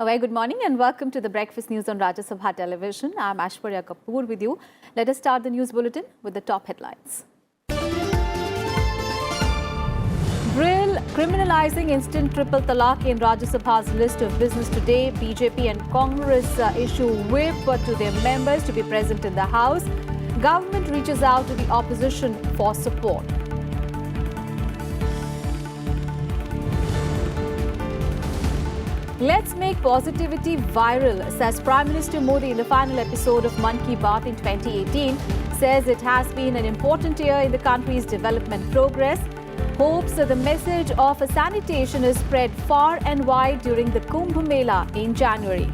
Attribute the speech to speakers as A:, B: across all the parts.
A: A very good morning and welcome to the Breakfast News on Rajya Sabha television. I'm Ashwarya Kapoor with you. Let us start the news bulletin with the top headlines. Bill criminalizing instant triple talaq in Rajya Sabha's list of business today. BJP and Congress issue whip to their members to be present in the House. Government reaches out to the opposition for support. Let's make positivity viral, says Prime Minister Modi in the final episode of Mann Ki Baat in 2018. Says it has been an important year in the country's development progress. Hopes that the message of sanitation is spread far and wide during the Kumbh Mela in January.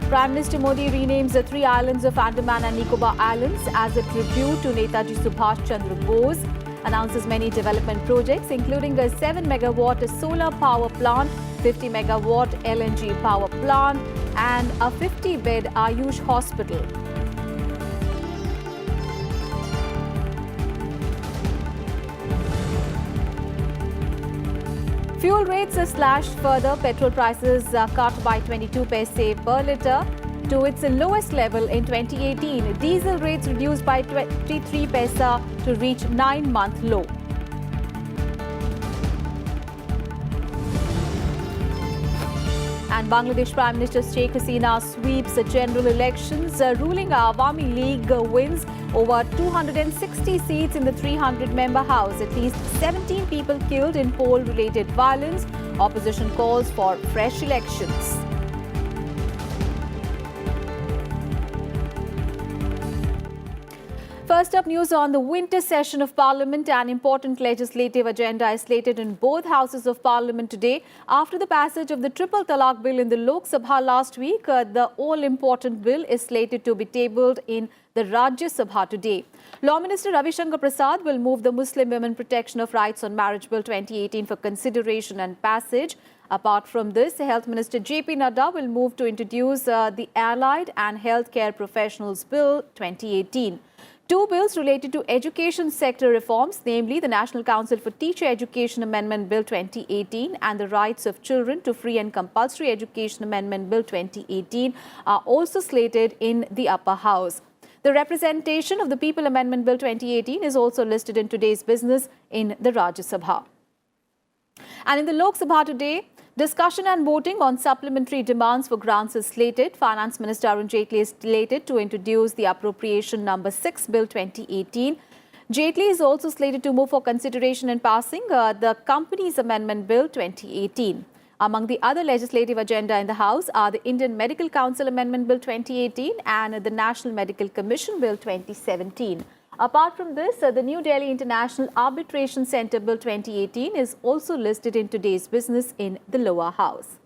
A: Prime Minister Modi renames the three islands of Andaman and Nicobar Islands as a tribute to Netaji Subhash Chandra Bose. Announces many development projects, including a 7-megawatt solar power plant, 50-megawatt LNG power plant, and a 50-bed Ayush hospital. Fuel rates are slashed further. Petrol prices are cut by 22 paise per litre to its lowest level in 2018. Diesel rates reduced by 23 paise to reach 9-month low. And Bangladesh Prime Minister Sheikh Hasina sweeps the general elections, ruling Awami League wins over 260 seats in the 300-member House. At least 17 people killed in poll-related violence. Opposition calls for fresh elections. First up, news on the winter session of Parliament. An important legislative agenda is slated in both houses of Parliament today. After the passage of the Triple Talaq Bill in the Lok Sabha last week, the all-important bill is slated to be tabled in the Rajya Sabha today. Law Minister Ravi Shankar Prasad will move the Muslim Women Protection of Rights on Marriage Bill 2018 for consideration and passage. Apart from this, Health Minister J.P. Nadda will move to introduce the Allied and Healthcare Professionals Bill 2018. Two bills related to education sector reforms, namely the National Council for Teacher Education Amendment Bill 2018 and the Rights of Children to Free and Compulsory Education Amendment Bill 2018, are also slated in the upper house. The Representation of the People Amendment Bill 2018 is also listed in today's business in the Rajya Sabha. And in the Lok Sabha today, discussion and voting on supplementary demands for grants is slated. Finance Minister Arun Jaitley is slated to introduce the Appropriation Number 6 Bill 2018. Jaitley is also slated to move for consideration and passing the Companies Amendment Bill 2018. Among the other legislative agenda in the House are the Indian Medical Council Amendment Bill 2018 and the National Medical Commission Bill 2017. Apart from this, the New Delhi International Arbitration Centre Bill 2018 is also listed in today's business in the lower house.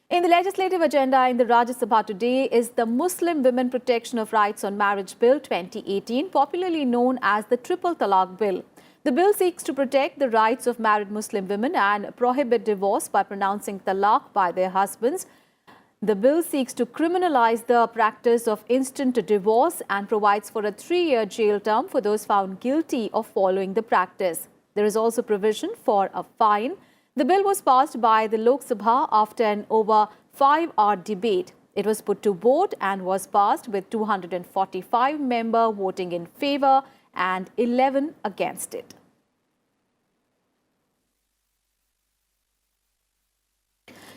A: In the legislative agenda in the Rajya Sabha today is the Muslim Women Protection of Rights on Marriage Bill 2018, popularly known as the Triple Talaq Bill. The bill seeks to protect the rights of married Muslim women and prohibit divorce by pronouncing talaq by their husbands. The bill seeks to criminalize the practice of instant divorce and provides for a 3-year jail term for those found guilty of following the practice. There is also provision for a fine. The bill was passed by the Lok Sabha after an over 5-hour debate. It was put to vote and was passed with 245 members voting in favour and 11 against it.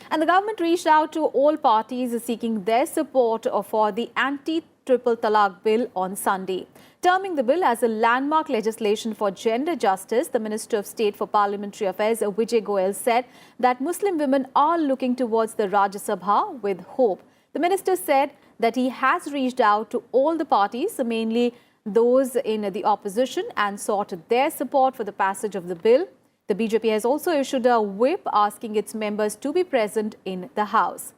A: And the government reached out to all parties seeking their support for the anti-Triple Talaq Bill on Sunday. Terming the bill as a landmark legislation for gender justice, the Minister of State for Parliamentary Affairs, Vijay Goyal, said that Muslim women are looking towards the Rajya Sabha with hope. The minister said that he has reached out to all the parties, mainly those in the opposition, and sought their support for the passage of the bill. The BJP has also issued a whip asking its members to be present in the House.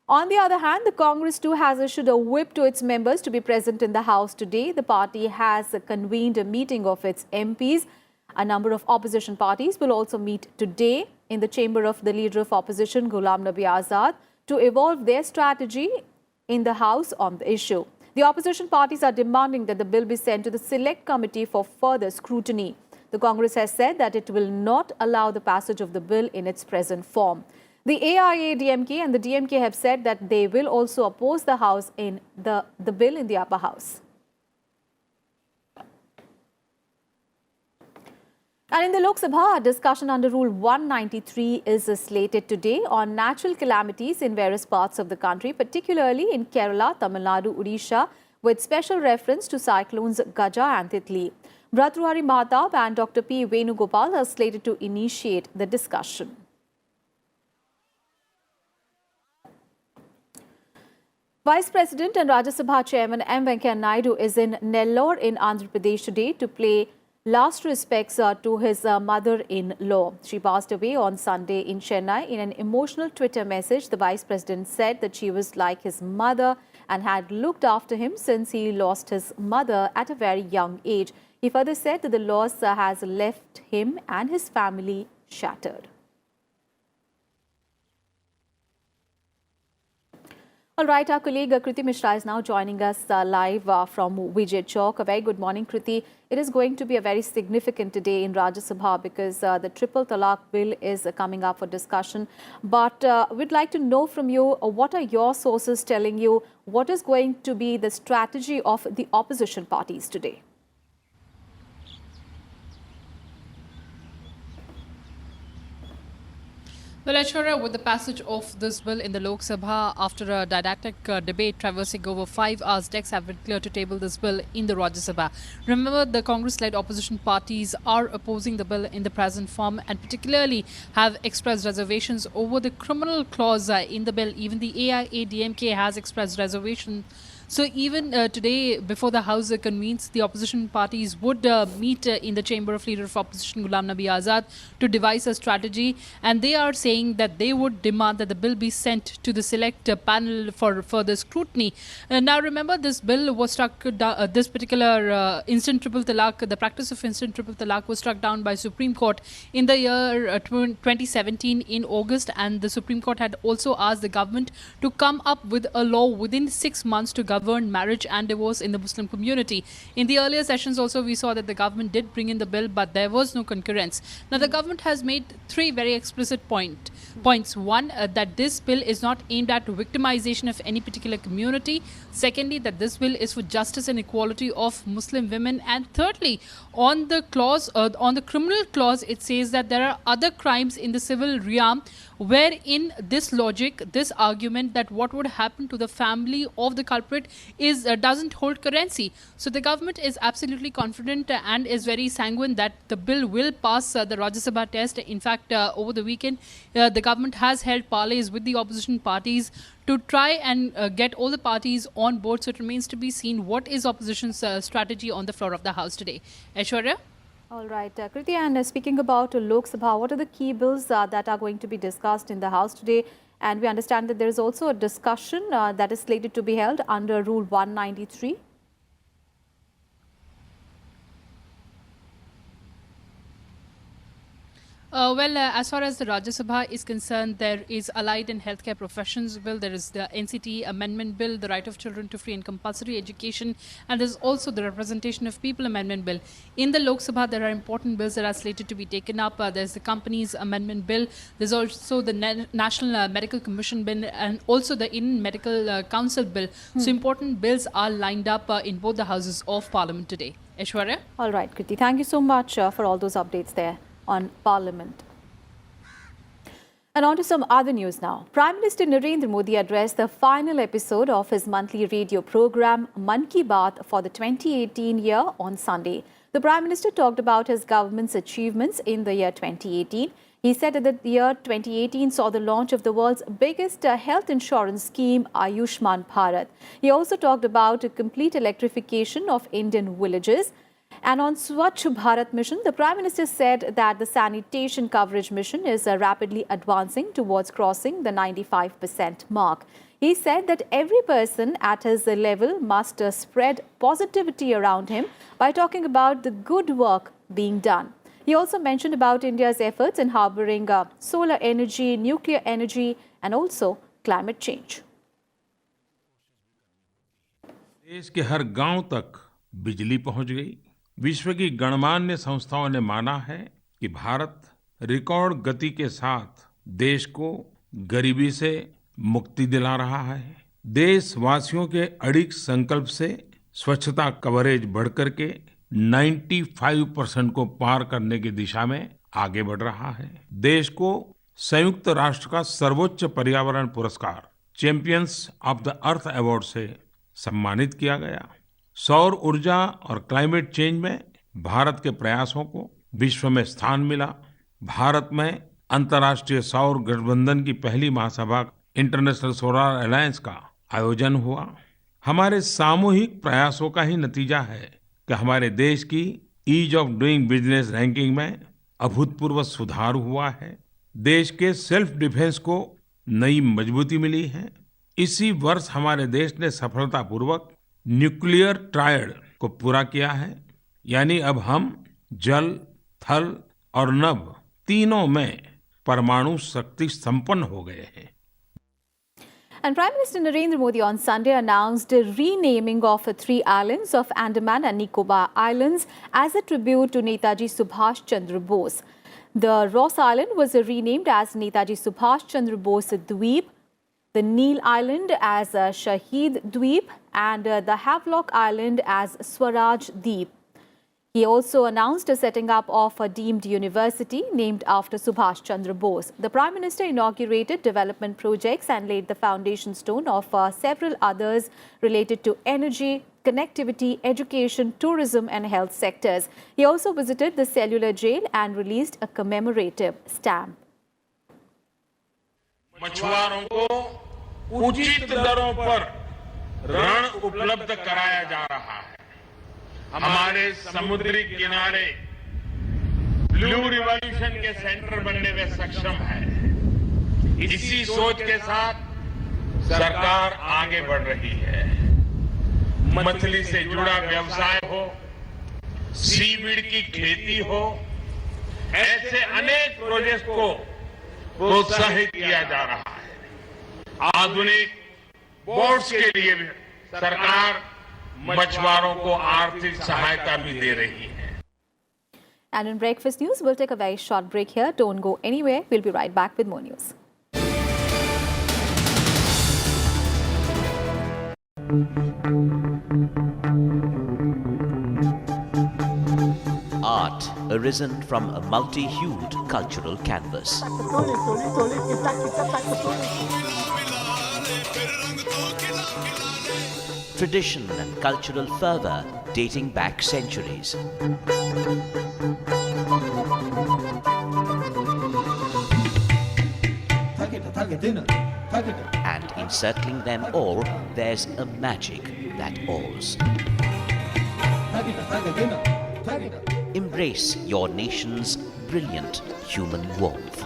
A: On the other hand, the Congress too has issued a whip to its members to be present in the House today. The party has convened a meeting of its MPs. A number of opposition parties will also meet today in the chamber of the Leader of Opposition, Ghulam Nabi Azad, to evolve their strategy in the House on the issue. The opposition parties are demanding that the bill be sent to the Select Committee for further scrutiny. The Congress has said that it will not allow the passage of the bill in its present form. The AIA-DMK and the DMK have said that they will also oppose the House in the bill in the upper house. And in the Lok Sabha, a discussion under Rule 193 is slated today on natural calamities in various parts of the country, particularly in Kerala, Tamil Nadu, Odisha, with special reference to cyclones Gaja and Titli. Bhartrihari Mahatab and Dr. P. Venugopal are slated to initiate the discussion. Vice President and Rajya Sabha Chairman M. Venkaiah Naidu is in Nellore in Andhra Pradesh today to pay last respects to his mother-in-law. She passed away on Sunday in Chennai. In an emotional Twitter message, the Vice President said that she was like his mother and had looked after him since he lost his mother at a very young age. He further said that the loss has left him and his family shattered. All right, our colleague Kriti Mishra is now joining us live from Vijay Chowk. A very good morning, Kriti. It is going to be a very significant day in Rajya Sabha because the Triple Talaq bill is coming up for discussion. But we'd like to know from you, what are your sources telling you? What is going to be the strategy of the opposition parties today?
B: Well, Aishwarya, with the passage of this bill in the Lok Sabha, after a didactic debate traversing over 5 hours, decks have been clear to table this bill in the Rajya Sabha. Remember, the Congress-led opposition parties are opposing the bill in the present form and particularly have expressed reservations over the criminal clause in the bill. Even the AIA-DMK has expressed reservations. So even today, before the House convenes, the opposition parties would meet in the chamber of Leader of Opposition Ghulam Nabi Azad to devise a strategy. And they are saying that they would demand that the bill be sent to the select panel for further scrutiny. Now, remember, this bill was struck down, this particular instant triple talaq, the practice of instant triple talaq was struck down by Supreme Court in the year 2017 in August. And the Supreme Court had also asked the government to come up with a law within 6 months to govern marriage and divorce in the Muslim community. In the earlier sessions also, we saw that the government did bring in the bill, but there was no concurrence. Now, the government has made 3 very explicit points. One, that this bill is not aimed at victimization of any particular community. Secondly, that this bill is for justice and equality of Muslim women. And thirdly, on the clause, on the criminal clause, it says that there are other crimes in the civil realm wherein this logic, this argument that what would happen to the family of the culprit is doesn't hold currency. So the government is absolutely confident and is very sanguine that the bill will pass the Rajya Sabha test. In fact, over the weekend, the government has held parleys with the opposition parties to try and get all the parties on board. So it remains to be seen what is opposition's strategy on the floor of the House today. Aishwarya?
A: All right, Kriti, and speaking about Lok Sabha, what are the key bills that are going to be discussed in the House today? And we understand that there is also a discussion that is slated to be held under Rule 193.
B: As far as the Rajya Sabha is concerned, there is Allied and Healthcare Professions Bill, there is the NCT Amendment Bill, the Right of Children to Free and Compulsory Education, and there's also the Representation of People Amendment Bill. In the Lok Sabha, there are important bills that are slated to be taken up. There's the Companies Amendment Bill, there's also the National Medical Commission Bill, and also the Indian Medical Council Bill. So important bills are lined up in both the houses of Parliament today. Aishwarya?
A: All right, Kriti, thank you so much for all those updates there on Parliament. And on to some other news now. Prime Minister Narendra Modi addressed the final episode of his monthly radio program Mann Ki Baat for the 2018 year on Sunday. The Prime Minister talked about his government's achievements in the year 2018. He said that the year 2018 saw the launch of the world's biggest health insurance scheme, Ayushman Bharat. He also talked about a complete electrification of Indian villages. And on Swachh Bharat mission, the Prime Minister said that the sanitation coverage mission is rapidly advancing towards crossing the 95% mark. He said that every person at his level must spread positivity around him by talking about the good work being done. He also mentioned about India's efforts in harboring solar energy, nuclear energy, and also climate change.
C: देश के हर गांव तक बिजली पहुंच गई। विश्व की गणमान्य संस्थाओं ने माना है कि भारत रिकॉर्ड गति के साथ देश को गरीबी से मुक्ति दिला रहा है। देशवासियों के अडिग संकल्प से स्वच्छता कवरेज बढ़कर के 95% को पार करने की दिशा में आगे बढ़ रहा है। देश को संयुक्त राष्ट्र का सर्वोच्च पर्यावरण पुरस्कार champions of the earth award से सम्मानित किया गया। सौर ऊर्जा और क्लाइमेट चेंज में भारत के प्रयासों को विश्व में स्थान मिला। भारत में अंतर्राष्ट्रीय सौर गठबंधन की पहली महासभा इंटरनेशनल सोलर अलायंस का आयोजन हुआ। हमारे सामूहिक प्रयासों का ही नतीजा है कि हमारे देश की ease of doing business ranking में अभूतपूर्व सुधार हुआ है। देश के सेल्फ डिफेंस को नई मजबूती मिली है। इसी वर्ष हमारे देश ने सफलतापूर्वक न्यूक्लियर ट्रायड को पूरा किया है, यानी अब हम जल, थल और नभ तीनों में परमाणु शक्ति संपन्न हो गए हैं।
A: And Prime Minister Narendra Modi on Sunday announced a renaming of 3 islands of Andaman and Nicobar Islands as a tribute to Netaji Subhash Chandra Bose. The Ross Island was renamed as Netaji Subhash Chandra Bose Dweep, the Neil Island as Shahid Dweep, and the Havelock Island as Swaraj Deep. He also announced the setting up of a deemed university named after Subhash Chandra Bose. The Prime Minister inaugurated development projects and laid the foundation stone of several others related to energy, connectivity, education, tourism and health sectors. He also visited the cellular jail and released a commemorative stamp.
C: मछुआरों को उचित दरों पर ऋण उपलब्ध कराया जा रहा है। हमारे समुद्री किनारे ब्लू रिवॉल्यूशन के सेंटर बनने में सक्षम है। इसी सोच के साथ सरकार आगे बढ़ रही है। मछली से जुड़ा व्यवसाय हो, सीवीड की खेती हो, ऐसे अनेक प्रोजेक्ट को प्रोत्साहित किया जा रहा है। आधुनिक बोट्स के लिए भी सरकार मछुआरों को आर्थिक सहायता भी दे रही है।
A: And in breakfast news, we'll take a very short break here. Don't go anywhere. We'll be right back with more news.
D: Art arisen from a multi-hued cultural canvas. Tradition and cultural fervour dating back centuries. And encircling them all, there's a magic that awes. Embrace your nation's brilliant human warmth.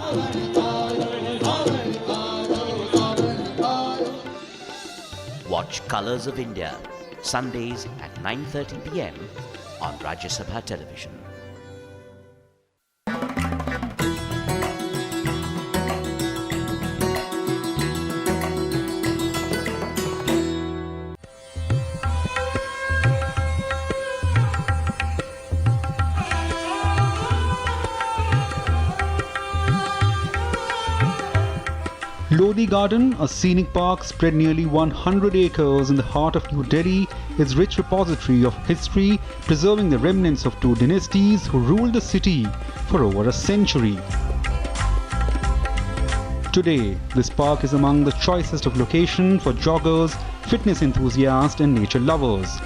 D: Watch Colours of India, Sundays at 9:30 p.m. on Rajya Sabha television.
E: Lodi Garden, a scenic park spread nearly 100 acres in the heart of New Delhi, is rich repository of history, preserving the remnants of 2 dynasties who ruled the city for over a century. Today, this park is among the choicest of locations for joggers, fitness enthusiasts and nature lovers.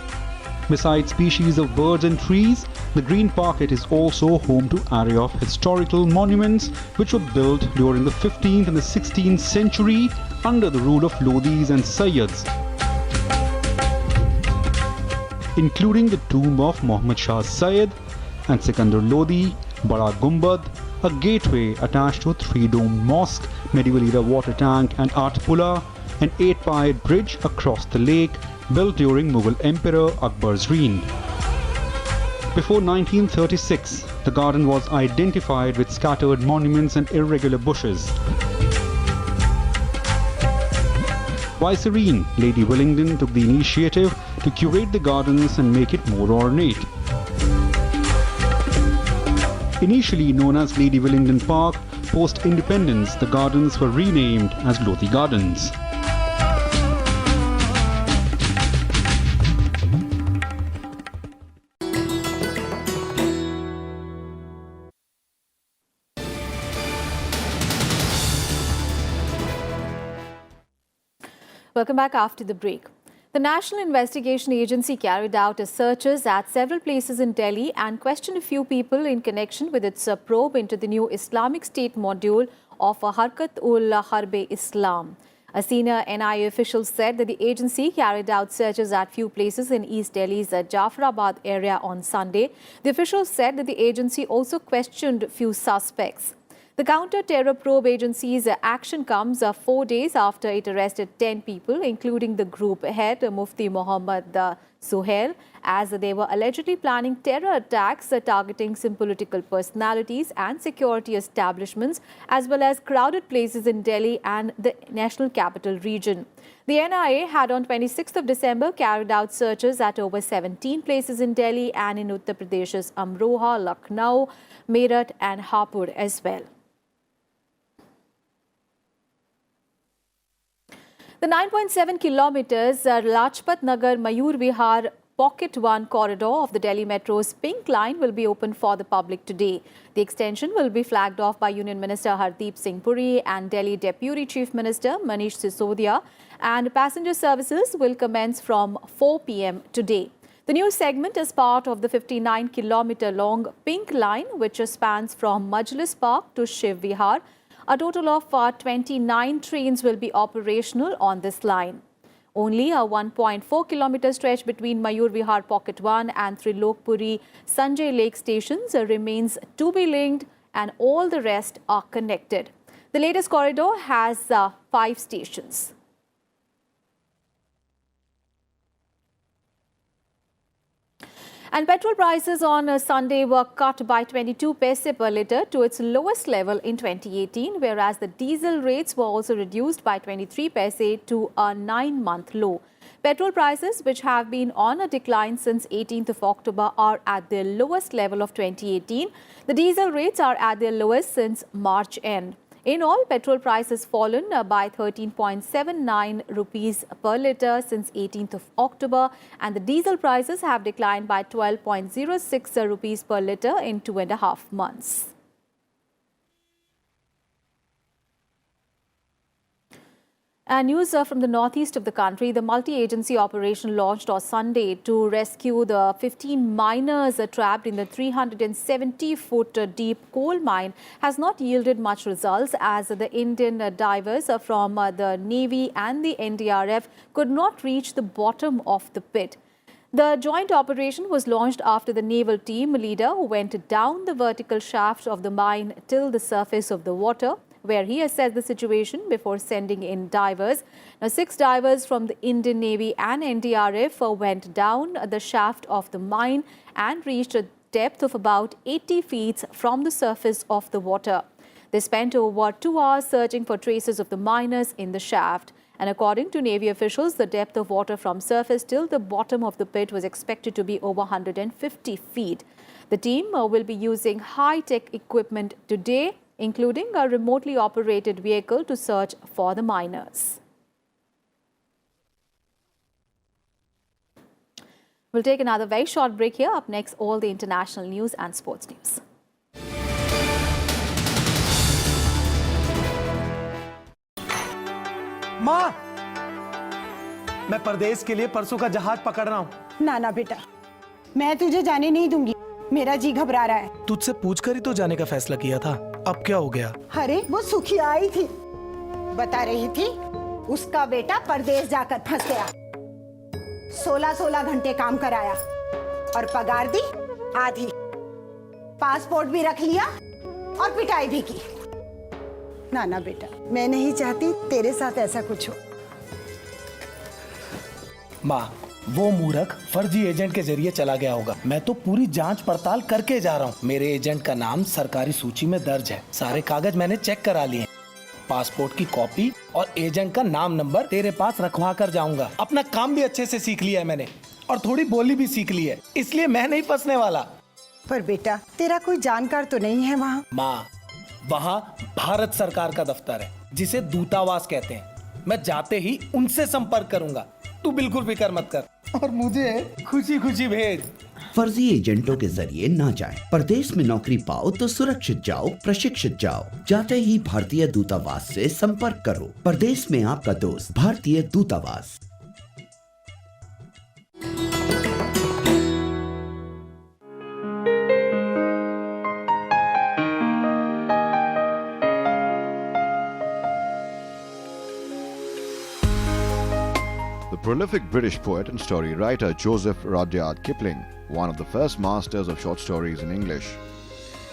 E: Besides species of birds and trees, the Green Parket is also home to array of historical monuments which were built during the 15th and the 16th century under the rule of Lodis and Sayyids, including the tomb of Muhammad Shah Sayyid and Sikandar Lodi, Bada Gumbad, a gateway attached to a 3-domed mosque, medieval era water tank and art pulla, an 8-pied bridge across the lake built during Mughal Emperor Akbar's reign. Before 1936, the garden was identified with scattered monuments and irregular bushes. Vicereine Lady Willingdon took the initiative to curate the gardens and make it more ornate. Initially known as Lady Willingdon Park, post-independence the gardens were renamed as Lodhi Gardens.
A: Welcome back after the break. The National Investigation Agency carried out searches at several places in Delhi and questioned a few people in connection with its probe into the new Islamic State module of Harkat-ul-Harb Islam. A senior NIA official said that the agency carried out searches at few places in East Delhi's Jafarabad area on Sunday. The official said that the agency also questioned few suspects. The counter-terror probe agency's action comes 4 days after it arrested 10 people, including the group head Mufti Muhammad Suhail, as they were allegedly planning terror attacks targeting some political personalities and security establishments, as well as crowded places in Delhi and the National Capital Region. The NIA had on 26th of December carried out searches at over 17 places in Delhi and in Uttar Pradesh's Amroha, Lucknow, Meerut and Hapur as well. The 9.7 kilometers Lajpat Nagar Mayur Vihar Pocket 1 corridor of the Delhi Metro's Pink Line will be open for the public today. The extension will be flagged off by Union Minister Hardeep Singh Puri and Delhi Deputy Chief Minister Manish Sisodia, and passenger services will commence from 4 p.m. today. The new segment is part of the 59-kilometer long Pink Line, which spans from Majlis Park to Shiv Vihar. A total of 29 trains will be operational on this line. Only a 1.4 kilometer stretch between Mayur Vihar Pocket 1 and Trilokpuri Sanjay Lake stations remains to be linked, and all the rest are connected. The latest corridor has 5 stations. And petrol prices on Sunday were cut by 22 paise per litre to its lowest level in 2018, whereas the diesel rates were also reduced by 23 paise to a 9-month low. Petrol prices, which have been on a decline since 18th of October, are at their lowest level of 2018. The diesel rates are at their lowest since March end. In all, petrol price has fallen by 13.79 rupees per litre since 18th of October, and the diesel prices have declined by 12.06 rupees per litre in 2.5 months. And news from the northeast of the country. The multi-agency operation launched on Sunday to rescue the 15 miners trapped in the 370-foot deep coal mine has not yielded much results, as the Indian divers from the Navy and the NDRF could not reach the bottom of the pit. The joint operation was launched after the naval team leader went down the vertical shaft of the mine till the surface of the water, where he assessed the situation before sending in divers. Now, 6 divers from the Indian Navy and NDRF went down the shaft of the mine and reached a depth of about 80 feet from the surface of the water. They spent over 2 hours searching for traces of the miners in the shaft. And according to Navy officials, the depth of water from surface till the bottom of the pit was expected to be over 150 feet. The team will be using high-tech equipment today, including a remotely operated vehicle to search for the miners. We'll take another very short break here. Up next, all the international news and sports news.
F: माँ, मैं परदेश के लिए परसों का जहाज पकड़ रहा हूँ।
G: ना ना बेटा, मैं तुझे जाने नहीं दूंगी। मेरा जी घबरा रहा है।
F: तुझसे पूछकर ही तो जाने का फैसला किया था। अब क्या हो गया?
G: अरे वो सुखी आई थी, बता रही थी उसका बेटा परदेश जाकर फंस गया। 16-16 घंटे काम कराया और पगार दी आधी। पासपोर्ट भी रख लिया और पिटाई भी की। ना ना बेटा, मैं नहीं चाहती तेरे साथ ऐसा कुछ हो।
F: माँ, वो मूर्ख फर्जी एजेंट के जरिए चला गया होगा। मैं तो पूरी जांच पड़ताल करके जा रहा हूँ। मेरे एजेंट का नाम सरकारी सूची में दर्ज है। सारे कागज मैंने चेक करा लिए। पासपोर्ट की कॉपी और एजेंट का नाम नंबर तेरे पास रखवा कर जाऊंगा। अपना काम भी अच्छे से सीख लिया है मैंने और थोड़ी बोली भी सीख ली है, इसलिए मैं नहीं फंसने वाला।
G: पर बेटा तेरा कोई जानकार तो नहीं है वहाँ?
F: माँ, वहाँ भारत सरकार का दफ्तर है जिसे दूतावास कहते हैं। मैं जाते ही उनसे संपर्क करूंगा, तू बिल्कुल फिक्र मत कर और मुझे खुशी खुशी भेज।
H: फर्जी एजेंटों के जरिए ना जाएं। परदेश में नौकरी पाओ तो सुरक्षित जाओ, प्रशिक्षित जाओ। जाते ही भारतीय दूतावास से संपर्क करो। परदेश में आपका दोस्त भारतीय दूतावास।
I: The prolific British poet and story writer Joseph Rudyard Kipling, one of the first masters of short stories in English.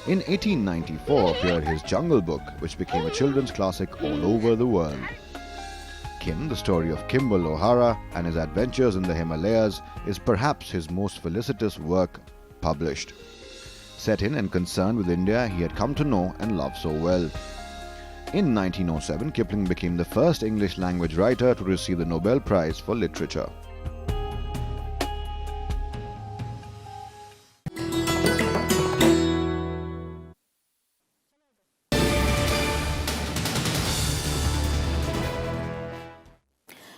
I: In 1894 appeared his Jungle Book, which became a children's classic all over the world. Kim, the story of Kimball O'Hara and his adventures in the Himalayas, is perhaps his most felicitous work published. Set in and concerned with India he had come to know and love so well. In 1907, Kipling became the first English language writer to receive the Nobel Prize for Literature.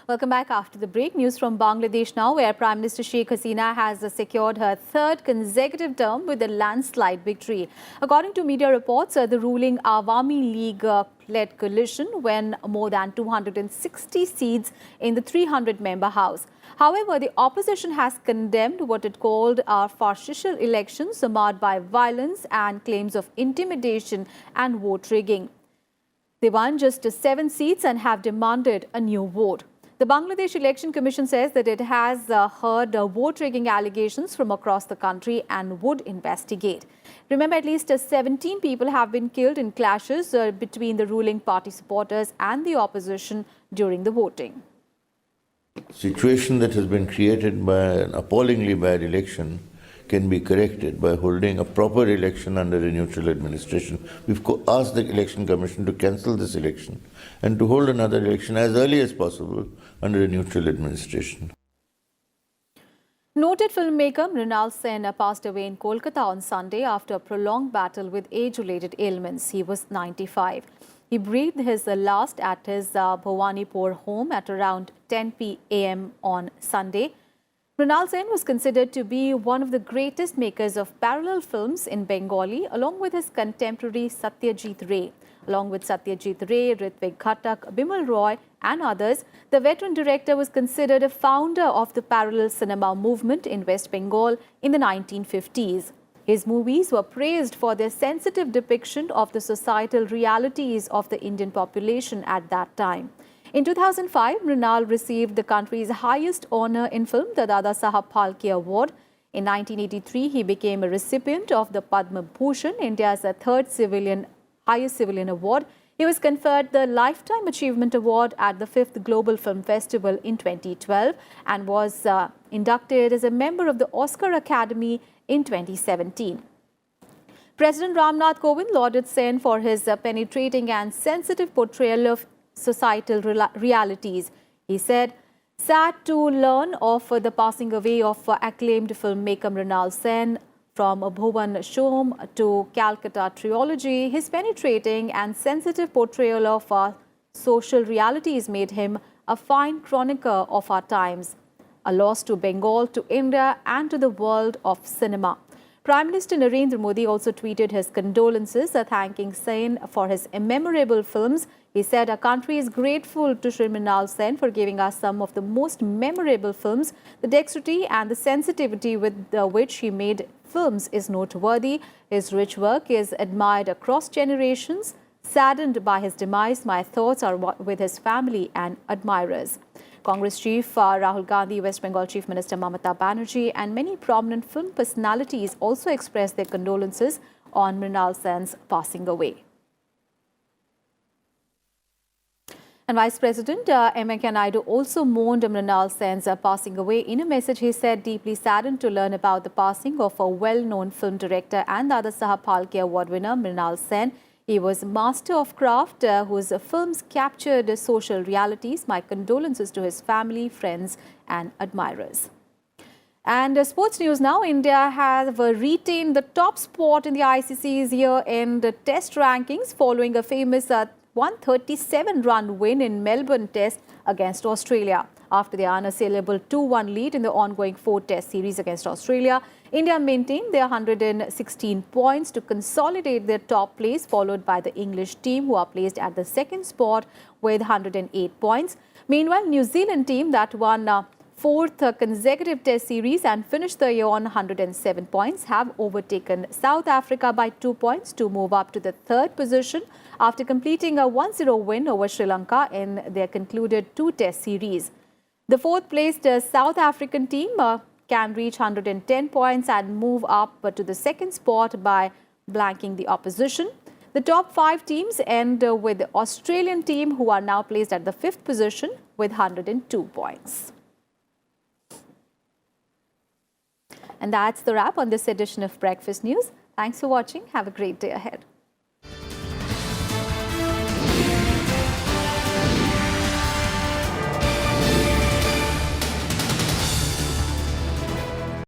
A: Welcome back after the break. News from Bangladesh now, where Prime Minister Sheikh Hasina has secured her third consecutive term with a landslide victory. According to media reports, the ruling Awami League-led coalition won more than 260 seats in the 300-member House. However, the opposition has condemned what it called fascist elections marred by violence and claims of intimidation and vote rigging. They won just 7 seats and have demanded a new vote. The Bangladesh Election Commission says that it has heard vote rigging allegations from across the country and would investigate. Remember, at least 17 people have been killed in clashes between the ruling party supporters and the opposition during the voting.
J: Situation that has been created by an appallingly bad election can be corrected by holding a proper election under a neutral administration. We've asked the Election Commission to cancel this election and to hold another election as early as possible under a neutral administration.
A: Noted filmmaker Mrinal Sen passed away in Kolkata on Sunday after a prolonged battle with age-related ailments. He was 95. He breathed his last at his Bhawanipur home at around 10 p.m. on Sunday. Mrinal Sen was considered to be one of the greatest makers of parallel films in Bengali, along with his contemporary Satyajit Ray. Along with Satyajit Ray, Ritwik Sen, Bimal Roy and others, the veteran director was considered a founder of the parallel cinema movement in West Bengal in the 1950s. His movies were praised for their sensitive depiction of the societal realities of the Indian population at that time. In 2005, Mrinal received the country's highest honour in film, the Dada Sahab Phalke Award. In 1983, he became a recipient of the Padma Bhushan, India's third highest civilian award. He was conferred the Lifetime Achievement Award at the 5th Global Film Festival in 2012 and was inducted as a member of the Oscar Academy in 2017. President Ramnath Kovind lauded Sen for his penetrating and sensitive portrayal of societal realities. He said, "Sad to learn of the passing away of acclaimed filmmaker Mrinal Sen. From Bhuvan Shom to Calcutta Trilogy, his penetrating and sensitive portrayal of social realities made him a fine chronicler of our times, a loss to Bengal, to India and to the world of cinema." Prime Minister Narendra Modi also tweeted his condolences, thanking Sen for his memorable films. He said, "Our country is grateful to Shri Mrinal Sen for giving us some of the most memorable films. The dexterity and the sensitivity with which he made films is noteworthy. His rich work is admired across generations. Saddened by his demise, my thoughts are with his family and admirers." Congress Chief Rahul Gandhi, West Bengal Chief Minister Mamata Banerjee and many prominent film personalities also expressed their condolences on Mrinal Sen's passing away. And Vice President M. Venkaiah Naidu also mourned Mrinal Sen's passing away. In a message, he said, "Deeply saddened to learn about the passing of a well-known film director and Dada Sahab Phalke Award winner Mrinal Sen. He was a master of craft whose films captured social realities. My condolences to his family, friends and admirers. And sports news now. India have retained the top spot in the ICC's year-end test rankings following a famous 137-run win in Melbourne Test against Australia. After the unassailable 2-1 lead in the ongoing 4-test series against Australia, India maintained their 116 points to consolidate their top place, followed by the English team, who are placed at the second spot with 108 points. Meanwhile, New Zealand team that won fourth consecutive test series and finished the year on 107 points have overtaken South Africa by 2 points to move up to the third position after completing a 1-0 win over Sri Lanka in their concluded 2-test series. The fourth-placed South African team can reach 110 points and move up to the second spot by blanking the opposition. The top 5 teams end with the Australian team, who are now placed at the 5th position with 102 points. And that's the wrap on this edition of Breakfast News. Thanks for watching. Have a great day ahead.